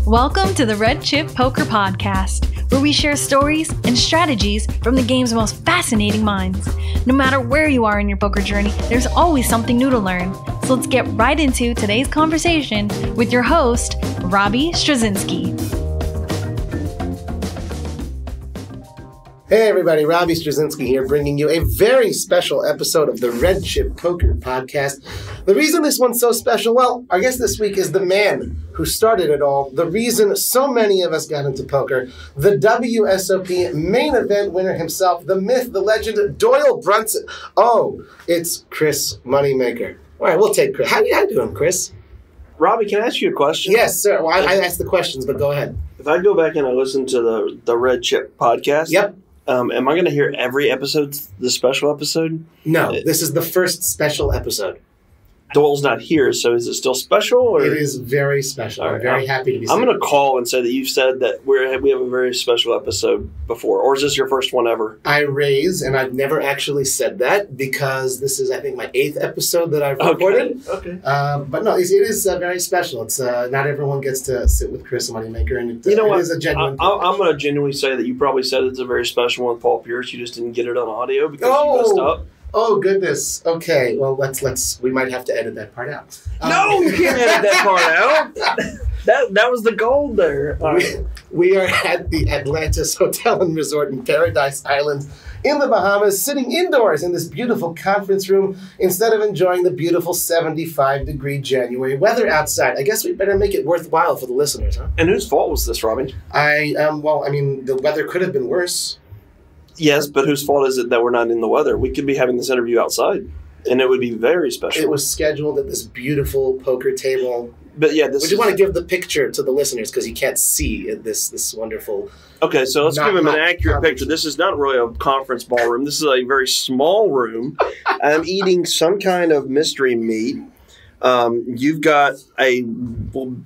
Welcome to the Red Chip Poker Podcast, where we share stories and strategies from the game's most fascinating minds. No matter where you are in your poker journey, there's always something new to learn. So let's get right into today's conversation with your host, Robbie Straczynski. Hey everybody, Robbie Straczynski here, bringing you a very special episode of the Red Chip Poker Podcast. The reason this one's so special, well, our guest this week is the man who started it all, the reason so many of us got into poker, the WSOP Main Event winner himself, the myth, the legend, Doyle Brunson. Oh, it's Chris Moneymaker. All right, we'll take Chris. How you doing, Chris? Robbie, can I ask you a question? Yes, sir. Well, I asked the questions, but go ahead. If I go back and I listen to the Red Chip podcast, yep. Am I going to hear every episode, the special episode? No, this is the first special episode. Doyle's not here, so is it still special? Or? It is very special. I'm very happy to be I'm going to call and say that you've said that we have a very special episode before. Or is this your first one ever? I raise, and I've never actually said that because this is, I think, my 8th episode that I've recorded. Okay. But no, it is very special. It's not everyone gets to sit with Chris Moneymaker, and it is a genuine I'm going to genuinely say that you probably said it's a very special one with Paul Pierce. You just didn't get it on audio because you messed up. Oh, goodness. Okay. Well, we might have to edit that part out. No, you can't edit that part out. That was the goal there. We are at the Atlantis Hotel and Resort in Paradise Island in the Bahamas, sitting indoors in this beautiful conference room instead of enjoying the beautiful 75-degree January weather outside. I guess we better make it worthwhile for the listeners, huh? And whose fault was this, Robin? The weather could have been worse. Yes, but whose fault is it that we're not in the weather? We could be having this interview outside, and it would be very special. It was scheduled at this beautiful poker table. But yeah, would you want to give the picture to the listeners because you can't see this wonderful. Okay, so let's give them an accurate picture. This is not really a conference ballroom. This is a very small room. I'm eating some kind of mystery meat. You've got a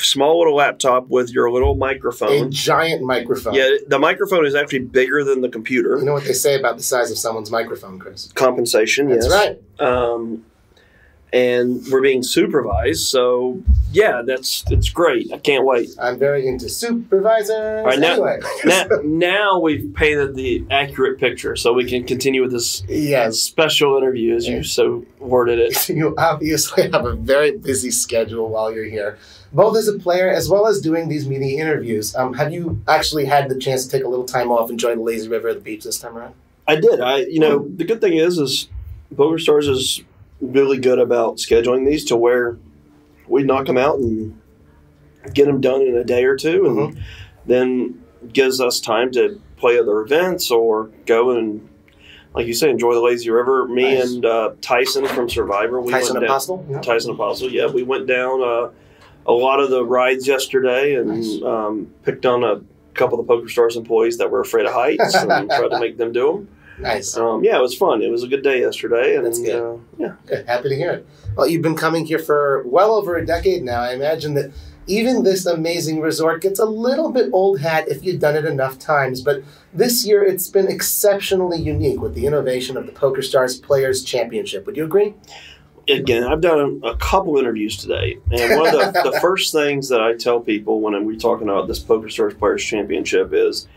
small little laptop with your little microphone. A giant microphone. Yeah, the microphone is actually bigger than the computer. You know what they say about the size of someone's microphone, Chris? Compensation, That's yes. right. And we're being supervised, so yeah, it's great. I can't wait. I'm very into supervisors. All right, anyway. now we've painted the accurate picture, so we can continue with this special interview, as you so worded it. You obviously have a very busy schedule while you're here, both as a player as well as doing these media interviews. Have you actually had the chance to take a little time off, enjoy the lazy river at the beach this time around? I did. The good thing is PokerStars is really good about scheduling these to where we knock them out and get them done in a day or two, and then gives us time to play other events or go and, like you say, enjoy the lazy river. Me and Tyson from Survivor. Tyson Apostle? Yeah. Tyson Apostle, yeah. We went down a lot of the rides yesterday and picked on a couple of the PokerStars employees that were afraid of heights and tried to make them do them. Nice. It was fun. It was a good day yesterday. And, that's good. Good. Happy to hear it. Well, you've been coming here for well over a decade now. I imagine that even this amazing resort gets a little bit old hat if you've done it enough times. But this year, it's been exceptionally unique with the innovation of the PokerStars Players Championship. Would you agree? Again, I've done a couple interviews today. And one of the first things that I tell people when we're talking about this PokerStars Players Championship is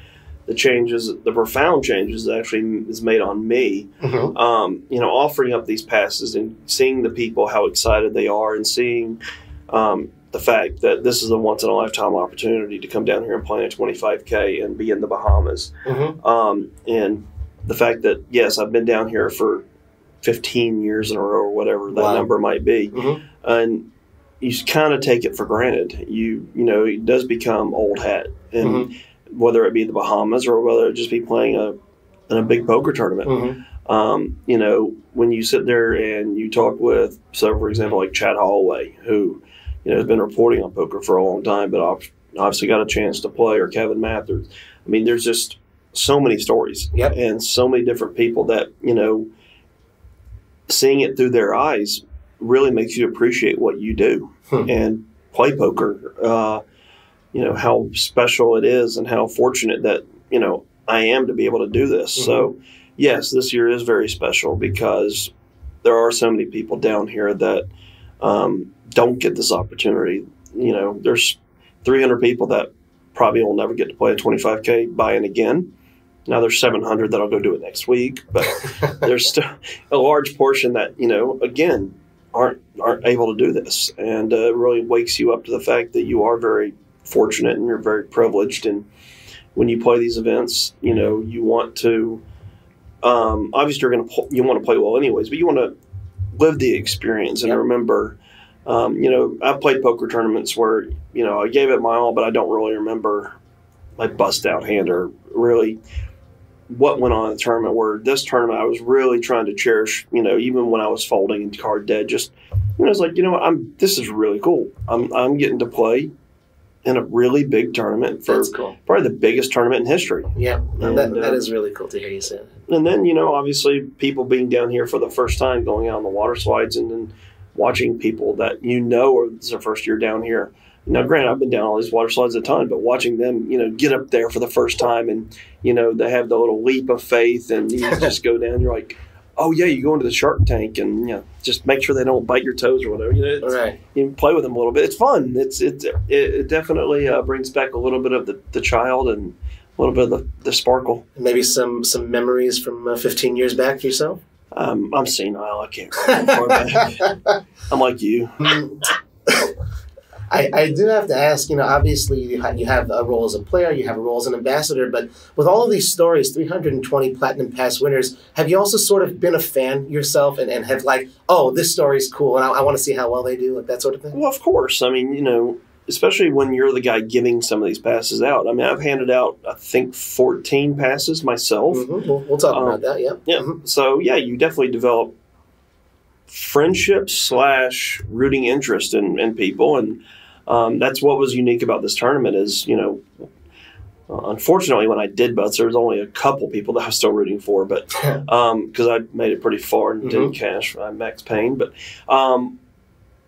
the profound changes that actually is made on me, offering up these passes and seeing the people, how excited they are, and seeing the fact that this is a once-in-a-lifetime opportunity to come down here and play a $25K and be in the Bahamas. And the fact that, yes, I've been down here for 15 years in a row or whatever that number might be. And you kind of take it for granted. It does become old hat. And whether it be the Bahamas or whether it just be playing in a big poker tournament. When you sit there and you talk with, so for example, like Chad Holloway, who has been reporting on poker for a long time, but obviously got a chance to play, or Kevin Mathers. I mean, there's just so many stories and so many different people that, seeing it through their eyes really makes you appreciate what you do and play poker. How special it is and how fortunate that, I am to be able to do this. So yes, this year is very special because there are so many people down here that don't get this opportunity. You know, there's 300 people that probably will never get to play a 25K buy-in again. Now there's 700 that'll go do it next week, but there's still a large portion that, you know, again, aren't able to do this. And it really wakes you up to the fact that you are very fortunate and you're very privileged. And when you play these events, you know, you want to obviously you want to play well anyways, but you want to live the experience and remember. You know, I've played poker tournaments where, you know, I gave it my all, but I don't really remember my bust out hand or really what went on in the tournament. Where this tournament, I was really trying to cherish, you know, even when I was folding and card dead, just, you know, it's like, you know what, this is really cool. I'm getting to play in a really big tournament for probably the biggest tournament in history. Yeah, and that is really cool to hear you say that. And then, you know, obviously people being down here for the first time, going out on the water slides and then watching people that you know it's their first year down here. Now, granted, I've been down all these water slides a ton, but watching them, you know, get up there for the first time and, you know, they have the little leap of faith and you just go down, you're like, oh, yeah, you go into the shark tank and, you know, just make sure they don't bite your toes or whatever. You know, you can play with them a little bit. It's fun. It definitely brings back a little bit of the child and a little bit of the sparkle. Maybe some memories from 15 years back for yourself? I'm senile. I can't remember back. I'm like you. I do have to ask, you know, obviously you have a role as a player, you have a role as an ambassador, but with all of these stories, 320 Platinum Pass winners, have you also sort of been a fan yourself and have like, oh, this story's cool and I want to see how well they do, like that sort of thing? Well, of course. I mean, you know, especially when you're the guy giving some of these passes out. I mean, I've handed out, I think, 14 passes myself. Mm-hmm. We'll talk about that, yeah. Yeah. Mm-hmm. So, yeah, you definitely develop friendship / rooting interest in people. And that's what was unique about this tournament is, you know, unfortunately, when I did butts, there was only a couple people that I was still rooting for, but because I made it pretty far and didn't cash Max Payne. But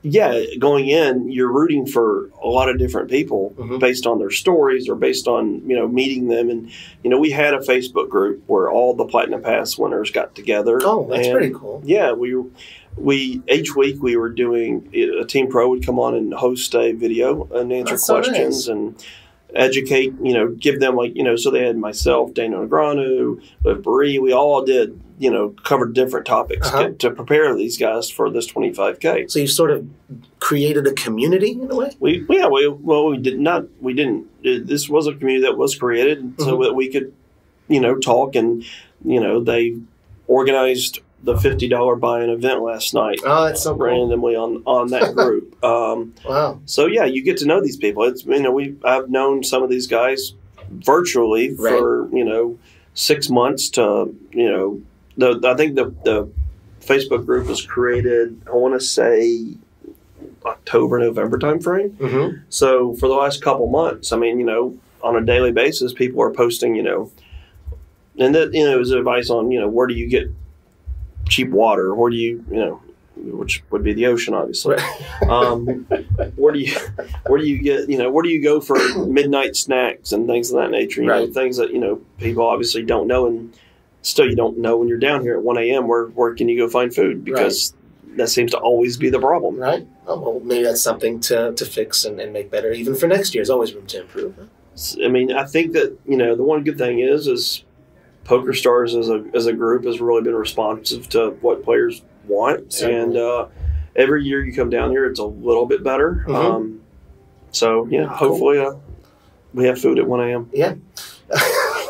yeah, going in, you're rooting for a lot of different people based on their stories or based on, you know, meeting them. And, you know, we had a Facebook group where all the Platinum Pass winners got together. Oh, that's pretty cool. Yeah, we each week we were doing a team pro would come on and host a video and answer questions and educate, you know, give them like, you know, so they had myself, Daniel Negreanu, Liv Baree, we all did, you know, covered different topics to prepare these guys for this 25K. So you sort of created a community in a way? We didn't. This was a community that was created so that we could, you know, talk and, you know, they organized the $50 buy-in event last night. Oh, that's so cool. Randomly on that group. Wow. So yeah, you get to know these people. It's, you know, I've known some of these guys virtually for, you know, 6 months to, you know, I think the Facebook group was created, I want to say October, November timeframe. So for the last couple months, I mean, you know, on a daily basis, people are posting, you know, and that, you know, it was advice on, you know, where do you get cheap water? Where do you know, which would be the ocean, obviously. Where do you get, you know, where do you go for midnight snacks and things of that nature? You know, things that, you know, people obviously don't know, and still you don't know when you're down here at 1 a.m. where can you go find food, because that seems to always be the problem. Right. Oh, well, maybe that's something to fix and make better. Even for next year, there's always room to improve. Huh? I mean, I think that, you know, the one good thing is PokerStars as a group has really been responsive to what players want, and every year you come down here, it's a little bit better. So yeah, hopefully we have food at 1 a.m. Yeah,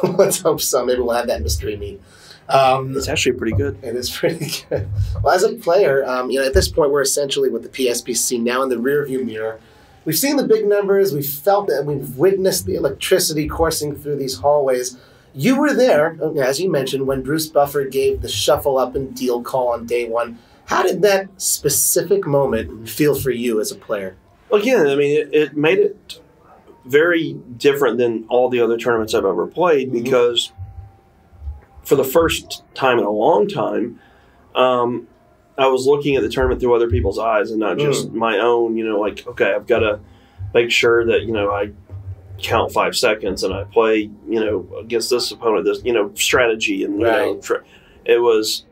let's hope so. Maybe we'll have that mystery meat. It's actually pretty good. It is pretty good. Well, as a player, you know, at this point, we're essentially with the PSPC now in the rearview mirror. We've seen the big numbers. We've felt it. We've witnessed the electricity coursing through these hallways. You were there, as you mentioned, when Bruce Buffer gave the shuffle up and deal call on day one. How did that specific moment feel for you as a player? Again, I mean, it made it very different than all the other tournaments I've ever played, because for the first time in a long time, I was looking at the tournament through other people's eyes and not just my own, you know, like, okay, I've got to make sure that, you know, count 5 seconds and I play, against this opponent, this, strategy. And, it was,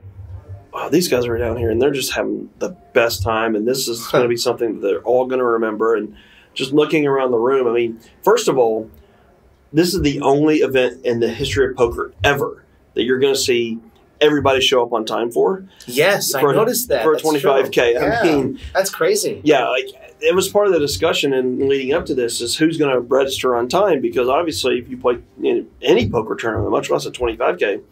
wow, these guys are down here and they're just having the best time. And this is going to be something that they're all going to remember. And just looking around the room, I mean, first of all, this is the only event in the history of poker ever that you're going to see everybody show up on time for. Yes, I noticed that. For a 25K. Yeah, I mean, that's crazy. Yeah, it was part of the discussion and leading up to this is who's going to register on time, because obviously if you play any poker tournament, much less a 25K,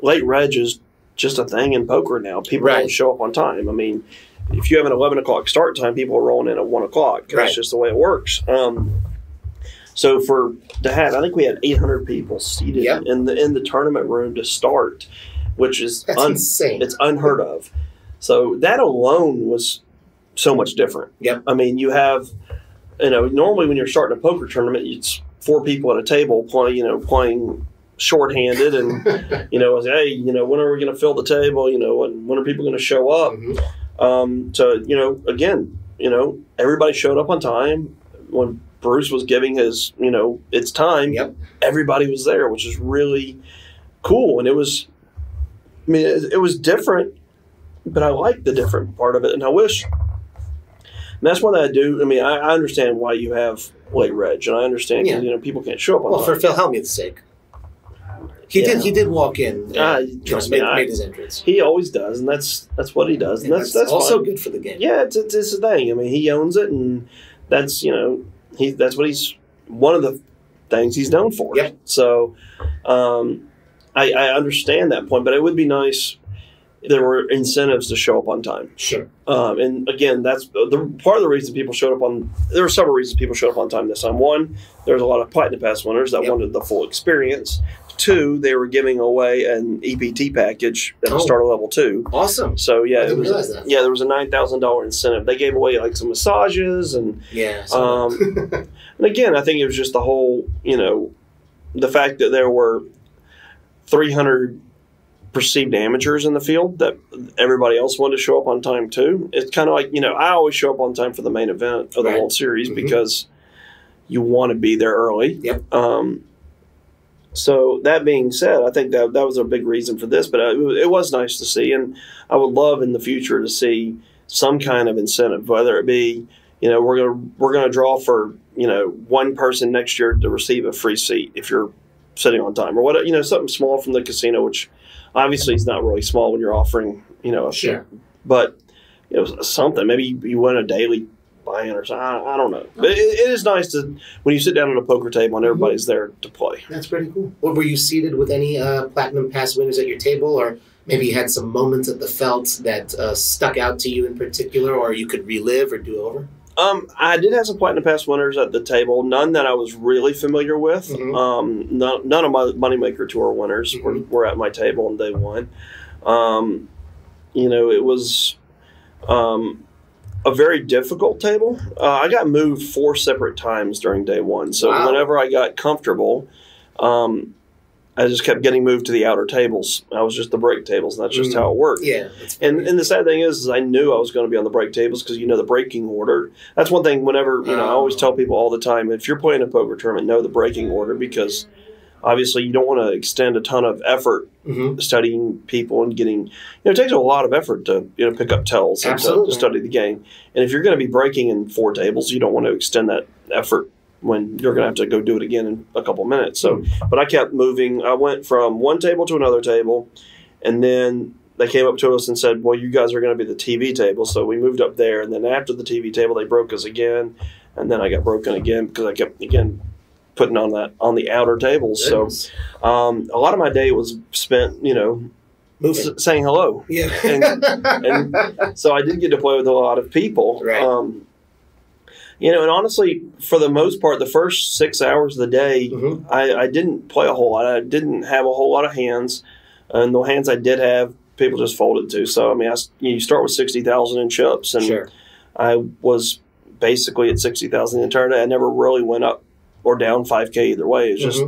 late reg is just a thing in poker now. People don't show up on time. I mean, if you have an 11 o'clock start time, people are rolling in at 1 o'clock. That's just the way it works. So to have, I think we had 800 people seated in the tournament room to start, which is insane. It's unheard of. So that alone was so much different. Yep. I mean, you have, normally when you're starting a poker tournament, it's 4 people at a table playing shorthanded and, hey, when are we going to fill the table? When are people going to show up? Again, everybody showed up on time. When Bruce was giving his, it's time, everybody was there, which is really cool. And it was different, but I like the different part of it. And I wish, and that's one that I do. I mean, I understand why you have late reg, and I understand because people can't show up on time. Well, for Phil Hellmuth's sake, he did walk in, made his entrance. He always does, and that's what he does, and that's also fine. Good for the game. Yeah, it's the thing. I mean, he owns it, and that's that's what he's one of the things he's known for. Yep. So, I understand that point, but it would be nice if there were incentives to show up on time. Sure. And again, that's part of the reason people showed up on. There were several reasons people showed up on time this time. One, there was a lot of Platinum Pass winners that wanted the full experience. 2, they were giving away an EPT package at the start of level 2. Awesome. So I didn't realize that. There was a $9,000 incentive. They gave away like some massages and and again, I think it was just the whole the fact that there were 300 perceived amateurs in the field that everybody else wanted to show up on time too. It's kind of like I always show up on time for the main event of the World Series because you want to be there early. Yep. So that being said, I think that was a big reason for this, but it was nice to see, and I would love in the future to see some kind of incentive, whether it be, we're gonna draw for one person next year to receive a free seat if you're sitting on time, or what something small from the casino, which obviously is not really small when you're offering but something, maybe you win a daily buy-in or something. I don't know. But it is nice to when you sit down at a poker table and everybody's there to play. That's pretty cool. Well, were you seated with any Platinum Pass winners at your table, or maybe you had some moments at the Felt that stuck out to you in particular, or you could relive or do over? I did have some Platinum Pass winners at the table. None that I was really familiar with. None of my Moneymaker Tour winners were at my table and they won. It was a very difficult table. I got moved 4 separate times during day 1. So whenever I got comfortable, I just kept getting moved to the outer tables. I was just the break tables, and that's just how it worked. Yeah. And the sad thing is I knew I was going to be on the break tables because the breaking order. That's one thing whenever, I always tell people all the time, if you're playing a poker tournament, know the breaking order, because obviously you don't want to extend a ton of effort studying people and getting, it takes a lot of effort to, pick up tells and to study the game. And if you're going to be breaking in 4 tables, you don't want to extend that effort when you're going to have to go do it again in a couple minutes. So, but I kept moving. I went from one table to another table, and then they came up to us and said, well, you guys are going to be the TV table. So we moved up there, and then after the TV table, they broke us again, and then I got broken again because I kept, again, putting on the outer tables. So a lot of my day was spent, saying hello. Yeah. and so I did get to play with a lot of people. Right. And honestly, for the most part, the first 6 hours of the day, I didn't play a whole lot. I didn't have a whole lot of hands. And the hands I did have, people just folded to. So, I mean, you start with 60,000 in chips. And I was basically at 60,000 in the tournament. I never really went up or down 5K either way. It's just,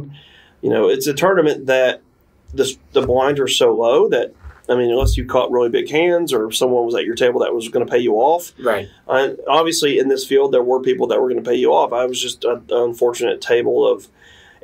it's a tournament that the blinds are so low that I mean, unless you caught really big hands or someone was at your table that was going to pay you off. Right. Obviously, in this field, there were people that were going to pay you off. I was just an unfortunate table of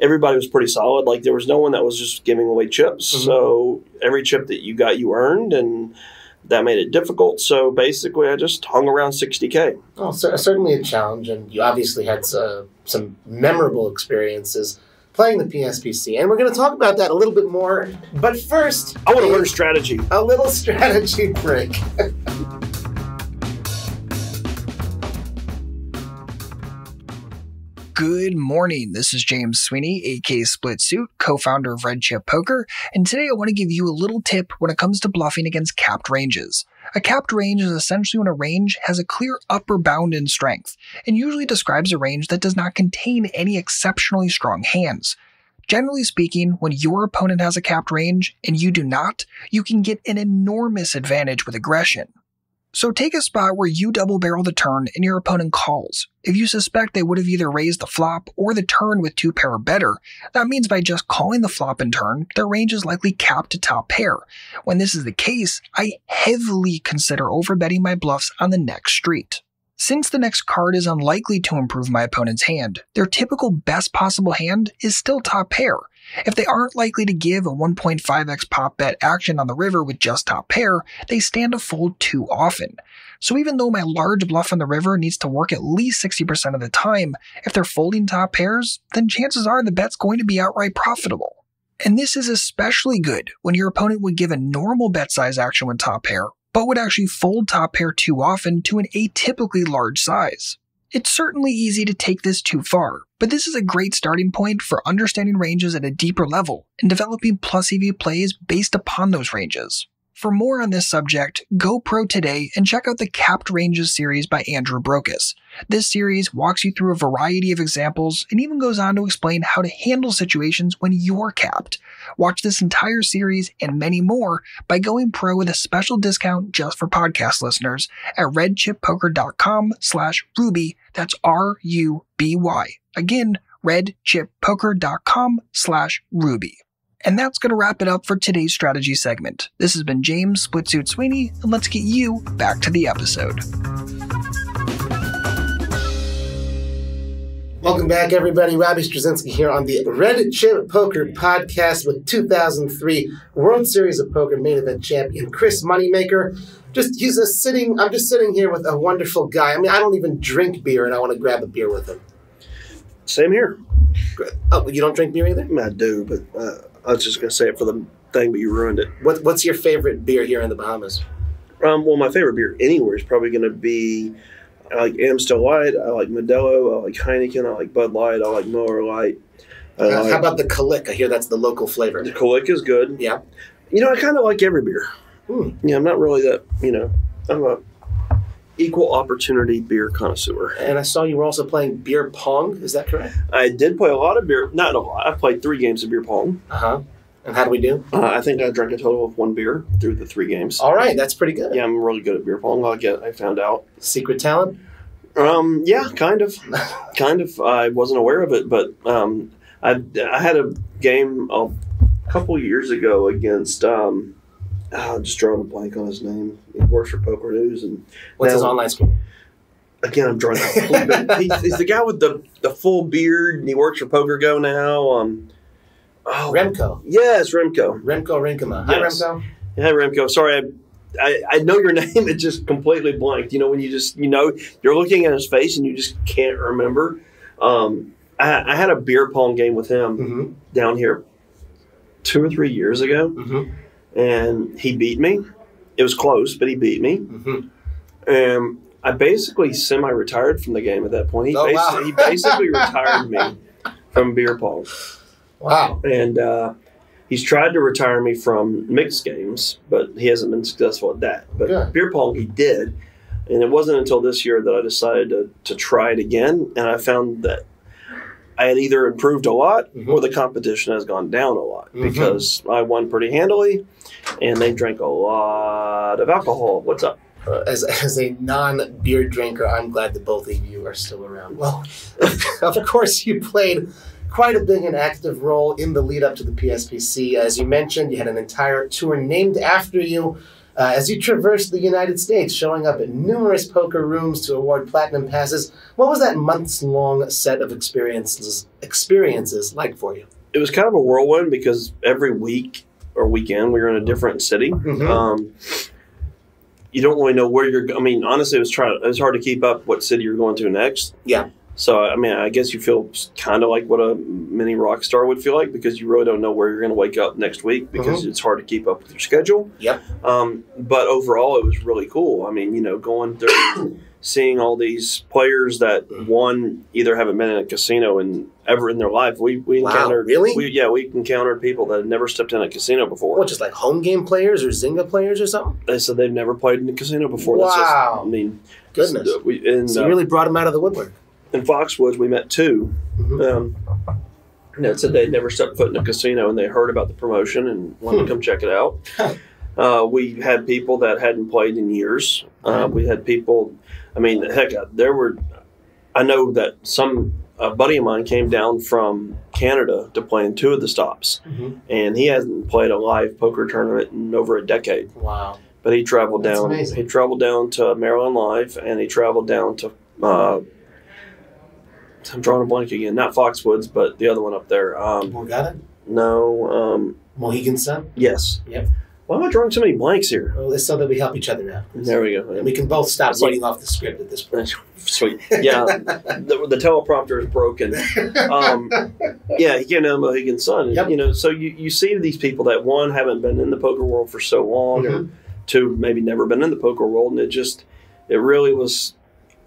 everybody was pretty solid. Like, there was no one that was just giving away chips. So every chip that you got, you earned, and that made it difficult. So basically, I just hung around 60K. Oh, certainly a challenge, and you obviously had some memorable experiences playing the PSPC, and we're going to talk about that a little bit more. But first, I want to learn strategy. A little strategy break. Good morning. This is James Sweeney, aka Split Suit, co-founder of Red Chip Poker, and today I want to give you a little tip when it comes to bluffing against capped ranges. A capped range is essentially when a range has a clear upper bound in strength, and usually describes a range that does not contain any exceptionally strong hands. Generally speaking, when your opponent has a capped range and you do not, you can get an enormous advantage with aggression. So take a spot where you double barrel the turn and your opponent calls. If you suspect they would have either raised the flop or the turn with 2 pair or better, that means by just calling the flop and turn, their range is likely capped to top pair. When this is the case, I heavily consider overbetting my bluffs on the next street. Since the next card is unlikely to improve my opponent's hand, their typical best possible hand is still top pair. If they aren't likely to give a 1.5x pop bet action on the river with just top pair, they stand to fold too often. So even though my large bluff on the river needs to work at least 60% of the time, if they're folding top pairs, then chances are the bet's going to be outright profitable. And this is especially good when your opponent would give a normal bet size action with top pair, but would actually fold top pair too often to an atypically large size. It's certainly easy to take this too far, but this is a great starting point for understanding ranges at a deeper level and developing plus EV plays based upon those ranges. For more on this subject, go pro today and check out the Capped Ranges series by Andrew Brokus. This series walks you through a variety of examples and even goes on to explain how to handle situations when you're capped. Watch this entire series and many more by going pro with a special discount just for podcast listeners at redchippoker.com/Ruby. That's RUBY. Again, redchippoker.com/Ruby. And that's going to wrap it up for today's strategy segment. This has been James Splitsuit Sweeney, and let's get you back to the episode. Welcome back, everybody. Robbie Straczynski here on the Red Chip Poker Podcast with 2003 World Series of Poker Main Event champion Chris Moneymaker. I'm just sitting here with a wonderful guy. I mean, I don't even drink beer, and I want to grab a beer with him. Same here. Oh, you don't drink beer either? I do, but I was just going to say it for the thing, but you ruined it. What's your favorite beer here in the Bahamas? Well, my favorite beer anywhere is probably going to be, I like Amstel Light, I like Modelo, I like Heineken, I like Bud Light, I like Miller Light. How about the Kalik? I hear that's the local flavor. The Kalik is good. Yeah. I kind of like every beer. Yeah, I'm not really that, I'm a equal opportunity beer connoisseur. And I saw you were also playing beer pong. Is that correct? I did play a lot of beer. Not a lot. I played 3 games of beer pong. Uh-huh. And how do we do? I think I drank a total of 1 beer through the 3 games. All right. That's pretty good. Yeah, I'm really good at beer pong. I found out. Secret talent? Yeah, kind of. I wasn't aware of it, but I had a game a couple years ago against just drawing a blank on his name. He works for Poker News. And what's his online screen? Again, I'm drawing a blank. He's the guy with the full beard, and he works for Poker Go now. Remco. Yes, Remco. Remco Rinkema. Yes. Hi, Remco. Hi, Remco. Sorry, I know your name. It just completely blanked. When you just, you're looking at his face and you just can't remember. I had a beer pong game with him down here 2 or 3 years ago. And he beat me. It was close, but he beat me. And I basically semi-retired from the game at that point. He basically retired me from beer pong. Wow. And he's tried to retire me from mixed games, but he hasn't been successful at that. But beer pong he did. And it wasn't until this year that I decided to try it again. And I found that I had either improved a lot or the competition has gone down a lot because I won pretty handily and they drank a lot of alcohol. What's up? As a non-beer drinker, I'm glad that both of you are still around. Well, of course you played quite a big and active role in the lead up to the PSPC. As you mentioned, you had an entire tour named after you. As you traversed the United States, showing up at numerous poker rooms to award platinum passes, what was that months-long set of experiences like for you? It was kind of a whirlwind because every week or weekend we were in a different city. Mm-hmm. You don't really know where you're. I mean, honestly, it was hard to keep up what city you're going to next. Yeah. So, I mean, I guess you feel kind of like what a mini rock star would feel like because you really don't know where you're going to wake up next week because it's hard to keep up with your schedule. Yep. But overall, it was really cool. I mean, going through seeing all these players that, one, either haven't been in a casino ever in their life. We encountered. Really? We encountered people that had never stepped in a casino before. What, just like home game players or Zynga players or something? They said they've never played in a casino before. Wow. That's just, I mean, goodness. So you really brought them out of the woodwork. In Foxwoods, we met two. That said they'd never stepped foot in a casino, and they heard about the promotion and wanted to come check it out. We had people that hadn't played in years. We had people. I mean, heck, I know that a buddy of mine came down from Canada to play in two of the stops, and he hasn't played a live poker tournament in over a decade. Wow! But he traveled That's down. amazing. He traveled down to Maryland Live, and he traveled down to. I'm drawing a blank again. Not Foxwoods, but the other one up there. Morgana? No. Mohegan Sun? Yes. Yep. Why am I drawing so many blanks here? Well, it's so that we help each other now. There we go. And we can both stop reading off the script at this point. Sweet. Yeah. the teleprompter is broken. Yeah, he came down Mohegan Sun. Yep. So you see these people that, one, haven't been in the poker world for so long, or two, maybe never been in the poker world, and it really was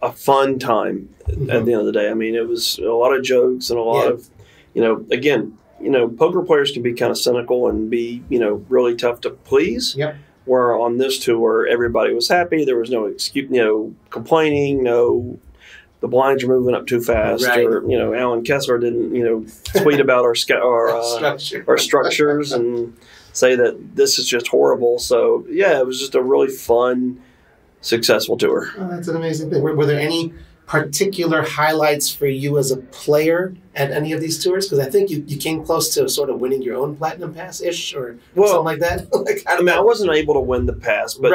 a fun time at the end of the day. I mean, it was a lot of jokes and a lot of, again, poker players can be kind of cynical and be, really tough to please. Yep. Where on this tour, everybody was happy. There was no excuse, complaining, no, the blinds are moving up too fast, right. or, Alan Kessler didn't, tweet about our structures and say that this is just horrible. So, yeah, it was just a really fun, successful tour. Oh, that's an amazing thing. Were there any particular highlights for you as a player at any of these tours? Because I think you came close to sort of winning your own platinum pass-ish or something like that. I wasn't able to win the pass, but,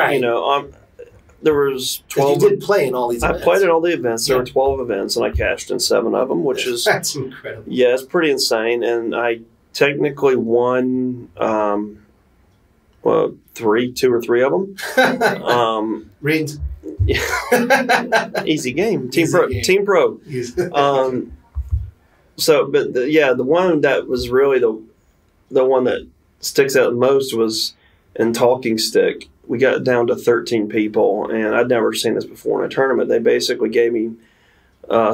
there was 12. You did play in all these events. I played in all the events. There were 12 events, and I cashed in 7 of them, which is... That's incredible. Yeah, it's pretty insane. And I technically won... 2 or 3 of them. Rigged. Easy game. Team Pro. The one that was really the one that sticks out the most was in Talking Stick. We got down to 13 people, and I'd never seen this before in a tournament. They basically gave me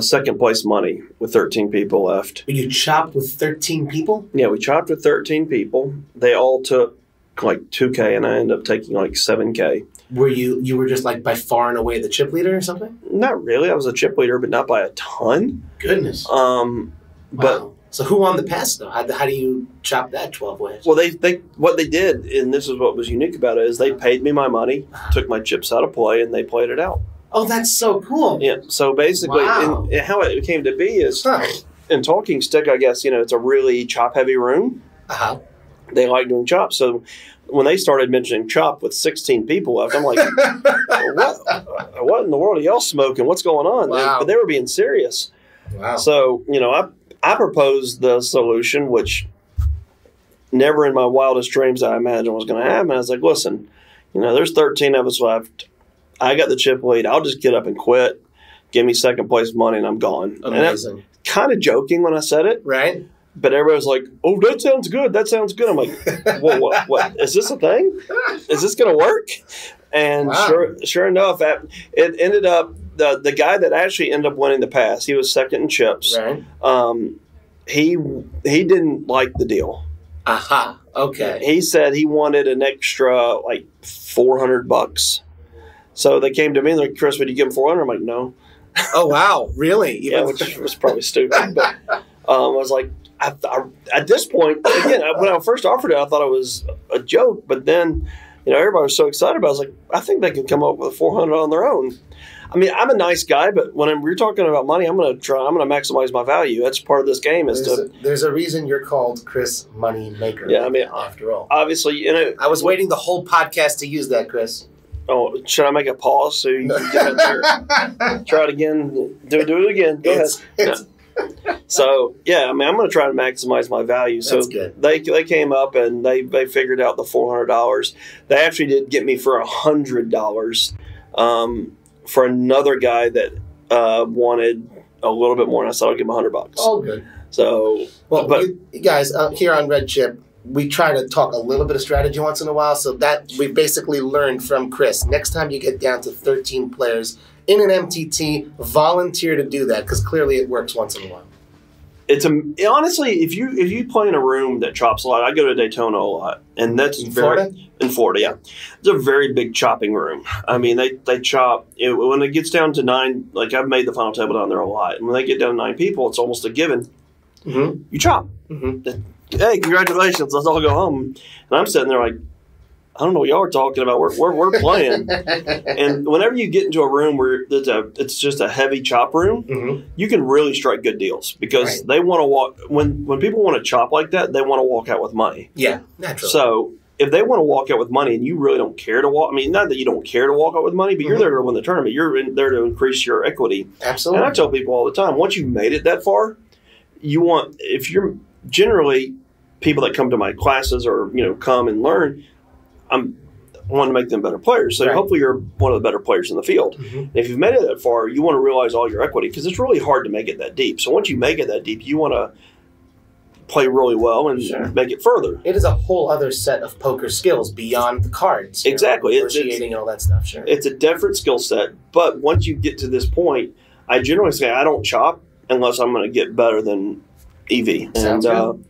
second place money with 13 people left. You chopped with 13 people? Yeah, we chopped with 13 people. They all took like $2K, and I ended up taking like $7K. Were you were just like by far and away the chip leader or something? Not really. I was a chip leader, but not by a ton. Goodness. But so who won the pass though? How do you chop that 12 ways? Well, what they did, and this is what was unique about it, is they paid me my money, took my chips out of play, and they played it out. Oh, that's so cool. Yeah. So basically, and how it came to be is in Talking Stick, I guess it's a really chop heavy room. They like doing chop, so when they started mentioning chop with 16 people left, I'm like, what in the world are y'all smoking? What's going on? Wow. But they were being serious. Wow. So, I proposed the solution, which never in my wildest dreams I imagined was going to happen. I was like, listen, there's 13 of us left. I got the chip lead. I'll just get up and quit. Give me second place money, and I'm gone. Amazing. And I'm kind of joking when I said it. Right. But everybody was like, oh, that sounds good. That sounds good. I'm like, well, what? Is this a thing? Is this going to work? And sure enough, it ended up, the guy that actually ended up winning the pass, he was second in chips. Right. He didn't like the deal. Aha. Okay. He said he wanted an extra, like, $400. So they came to me and they're like, Chris, would you give him $400? I'm like, no. Oh, wow. Really? Yeah, which was probably stupid. But I was like, at this point, again, when I first offered it, I thought it was a joke. But then, everybody was so excited about it. I was like, I think they can come up with 400 on their own. I mean, I'm a nice guy, but when we're talking about money, I'm going to maximize my value. That's part of this game. There's a reason you're called Chris Moneymaker. Yeah, I mean, after all. Obviously, I was waiting the whole podcast to use that, Chris. Oh, should I make a pause so you can get there? Try it again. Do it again. Go ahead. So, yeah, I mean, I'm going to try to maximize my value. So That's good. They came up and they figured out the $400. They actually did get me for $100 for another guy that wanted a little bit more, and I said I'll give him $100. Oh, good. So, well, you guys, here on Red Chip, we try to talk a little bit of strategy once in a while, so that we basically learned from Chris. Next time you get down to 13 players in an MTT, volunteer to do that, because clearly it works once in a while. Honestly, if you play in a room that chops a lot, I go to Daytona a lot, and that's in Florida. In Florida, yeah, it's a very big chopping room. I mean, they chop when it gets down to 9. Like I've made the final table down there a lot, and when they get down to 9 people, it's almost a given. Mm-hmm. You chop. Mm-hmm. Hey, congratulations! Let's all go home. And I'm sitting there like, I don't know what y'all are talking about. We're playing. And whenever you get into a room where it's just a heavy chop room, mm-hmm. you can really strike good deals because they want to walk. When people want to chop like that, they want to walk out with money. Yeah, naturally. So if they want to walk out with money and you really don't care to walk, I mean, not that you don't care to walk out with money, but you're there to win the tournament. You're there to increase your equity. Absolutely. And I tell people all the time, once you've made it that far, if you're generally people that come to my classes or come and learn, I want to make them better players. So hopefully you're one of the better players in the field. Mm-hmm. And if you've made it that far, you want to realize all your equity because it's really hard to make it that deep. So once you make it that deep, you want to play really well and make it further. It is a whole other set of poker skills beyond the cards. Exactly. Negotiating and all that stuff. Sure. It's a different skill set. But once you get to this point, I generally say I don't chop unless I'm going to get better than EV. Sounds good.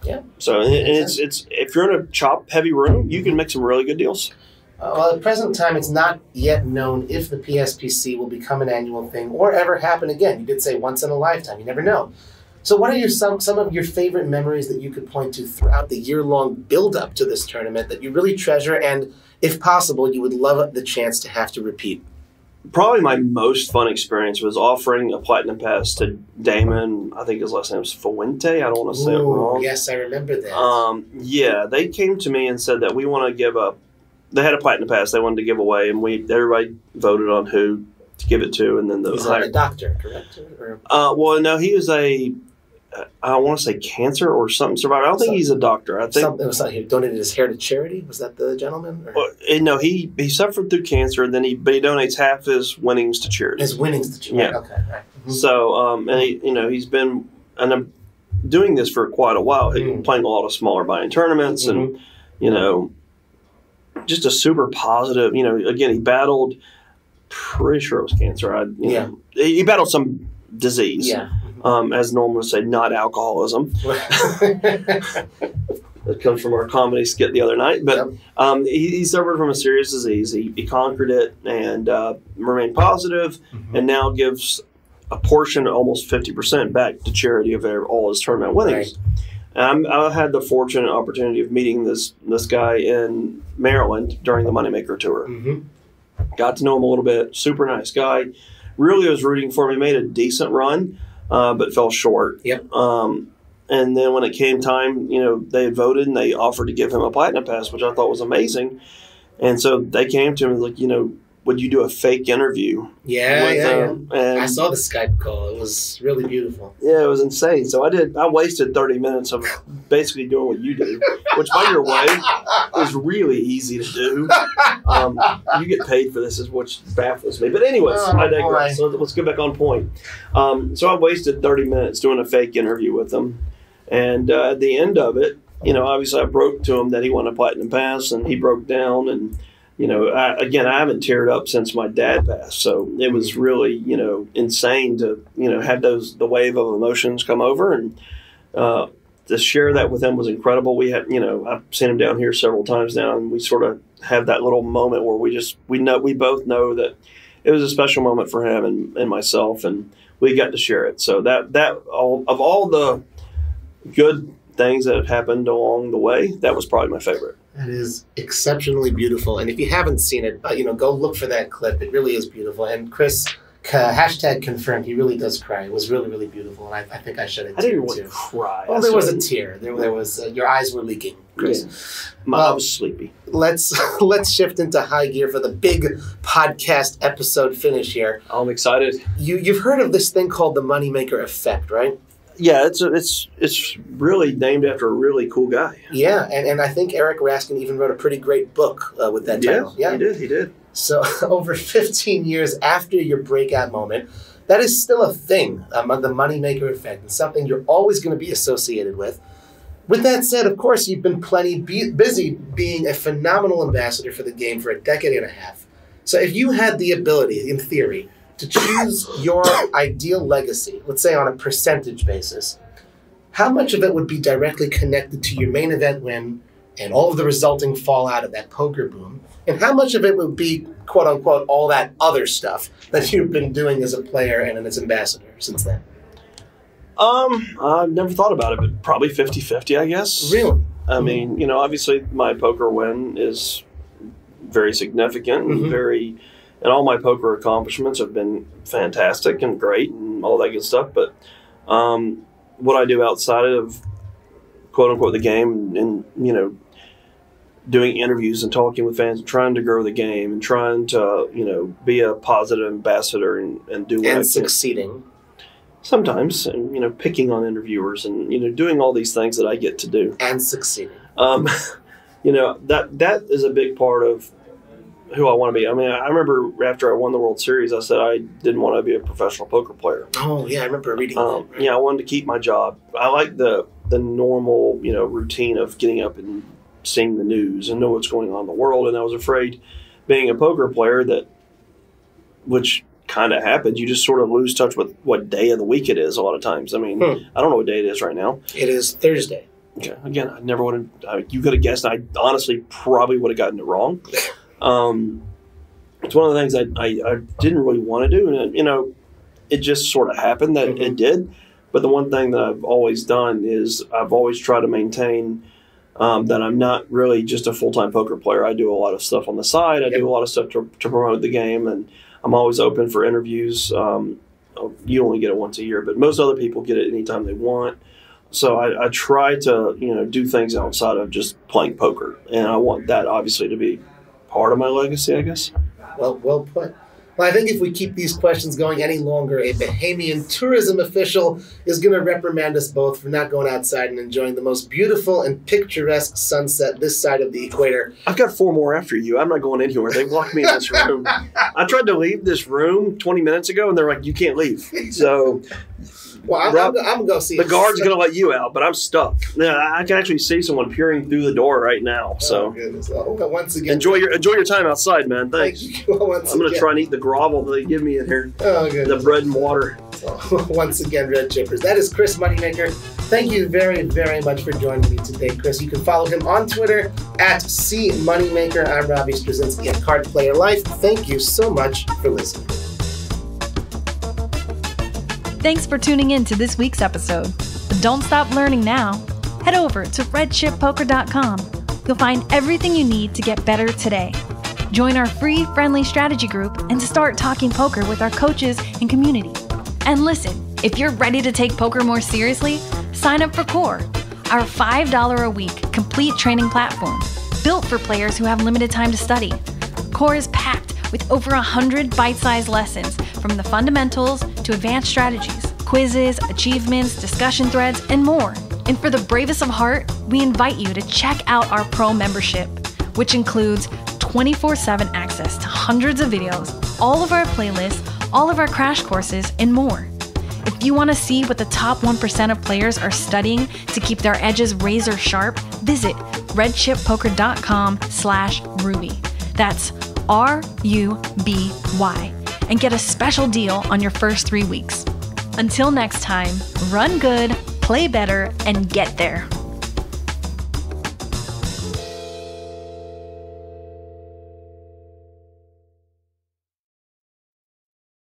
Yeah. So it's if you're in a chop heavy room, you can make some really good deals. Well, at the present time, it's not yet known if the PSPC will become an annual thing or ever happen again. You did say once in a lifetime. You never know. So what are some of your favorite memories that you could point to throughout the year-long build-up to this tournament that you really treasure and, if possible, you would love the chance to have to repeat? Probably my most fun experience was offering a platinum pass to Damon. I think his last name is Fuente. I don't want to say it wrong. Yes, I remember that. Yeah, they came to me and said that we want to give up. They had a platinum pass they wanted to give away, and everybody voted on who to give it to, and then he's not a doctor, correct? Well, no, he was I want to say cancer or something survivor. I don't think he's a doctor. I think it was not he donated his hair to charity. Was that the gentleman? Well, no, he suffered through cancer, and then he donates half his winnings to charity. His winnings to charity. Yeah. Okay. Right. Mm-hmm. So, and he's been doing this for quite a while. He's playing a lot of smaller buy-in tournaments, and just a super positive. Again, he battled. Pretty sure it was cancer. He battled some disease. Yeah. As Norman would say, not alcoholism. That comes from our comedy skit the other night. But he suffered from a serious disease. He conquered it and remained positive, and now gives a portion, almost 50%, back to charity of all his tournament winnings. Right. I had the fortunate opportunity of meeting this guy in Maryland during the Moneymaker tour. Mm-hmm. Got to know him a little bit. Super nice guy. Really was rooting for him. He made a decent run. But fell short. Yep. And then when it came time, they had voted and they offered to give him a platinum pass, which I thought was amazing. And so they came to him and was like, would you do a fake interview? Yeah. And I saw the Skype call. It was really beautiful. Yeah, it was insane. So I wasted 30 minutes of basically doing what you do, which by your way is really easy to do. You get paid for this, which baffles me. But anyways, I digress. So let's get back on point. So I wasted 30 minutes doing a fake interview with him. And at the end of it, obviously I broke to him that he won a platinum pass, and he broke down. And, I haven't teared up since my dad passed. So it was really, insane to, have the wave of emotions come over. And to share that with him was incredible. We had, I've seen him down here several times now, and we sort of have that little moment where we both know that it was a special moment for him and myself, and we got to share it. So that all the good things that have happened along the way, that was probably my favorite. That is exceptionally beautiful. And if you haven't seen it, go look for that clip. It really is beautiful. And Chris, hashtag confirmed, he really does cry. It was really, really beautiful. And I think I shed a tear, I didn't want too. to cry. Well, there was a tear. There was, your eyes were leaking, Chris. Yeah. I was sleepy. Let's shift into high gear for the big podcast episode finish here. I'm excited. You've heard of this thing called the Moneymaker effect, right? Yeah, it's really named after a really cool guy. Yeah, and I think Eric Raskin even wrote a pretty great book with that title. Yeah, he did. So over 15 years after your breakout moment, that is still a thing, the Moneymaker effect, and something you're always going to be associated with. With that said, of course, you've been plenty busy being a phenomenal ambassador for the game for a decade and a half. So if you had the ability, in theory, to choose your ideal legacy, let's say on a percentage basis, how much of it would be directly connected to your main event win and all of the resulting fallout of that poker boom? And how much of it would be, quote unquote, all that other stuff that you've been doing as a player and as ambassador since then? I've never thought about it, but probably 50-50, I guess. Really? I mean, obviously my poker win is very significant and and all my poker accomplishments have been fantastic and great and all that good stuff. But what I do outside of, quote unquote, the game and doing interviews and talking with fans and trying to grow the game and trying to, be a positive ambassador and do what I can. And succeeding. Sometimes, and, picking on interviewers and, doing all these things that I get to do. And succeeding. That is a big part of who I want to be. I mean, I remember after I won the World Series, I said I didn't want to be a professional poker player. Oh, yeah, I remember reading that. Right? Yeah, I wanted to keep my job. I like the normal, routine of getting up and seeing the news and know what's going on in the world. And I was afraid being a poker player which kind of happens, you just sort of lose touch with what day of the week it is a lot of times. I mean, I don't know what day it is right now. It is Thursday. Okay. Again, I never would have, you could have guessed, I honestly probably would have gotten it wrong. It's one of the things I didn't really want to do, and it just sort of happened that it did. But the one thing that I've always done is I've always tried to maintain that I'm not really just a full-time poker player. I do a lot of stuff on the side. I do a lot of stuff to promote the game, and I'm always open for interviews. You only get it once a year, but most other people get it anytime they want. So I try to do things outside of just playing poker, and I want that obviously to be part of my legacy, I guess. Well put. Well, I think if we keep these questions going any longer, a Bahamian tourism official is going to reprimand us both for not going outside and enjoying the most beautiful and picturesque sunset this side of the equator. I've got 4 more after you. I'm not going anywhere. They locked me in this room. I tried to leave this room 20 minutes ago, and they're like, you can't leave. So... Well, I'm going to go see the guard's going to let you out, but I'm stuck. Yeah, I can actually see someone peering through the door right now. So, oh, goodness. Well, once again, enjoy your time outside, man. Thanks. I'm going to try and eat the grovel that they give me in here. Oh, goodness. The bread and water. So, once again, Red Chippers, that is Chris Moneymaker. Thank you very, very much for joining me today, Chris. You can follow him on Twitter at @CMoneymaker. I'm Robbie Straczynski at Card Player Life. Thank you so much for listening. Thanks for tuning in to this week's episode. But don't stop learning now. Head over to redchippoker.com. You'll find everything you need to get better today. Join our free, friendly strategy group and start talking poker with our coaches and community. And listen, if you're ready to take poker more seriously, sign up for Core, our $5 a week complete training platform built for players who have limited time to study. Core is packed with over 100 bite-sized lessons from the fundamentals to advanced strategies, quizzes, achievements, discussion threads, and more. And for the bravest of heart, we invite you to check out our Pro membership, which includes 24/7 access to hundreds of videos, all of our playlists, all of our crash courses, and more. If you want to see what the top 1% of players are studying to keep their edges razor sharp, visit redchippoker.com/Ruby. That's RUBY, and get a special deal on your first 3 weeks. Until next time, run good, play better, and get there.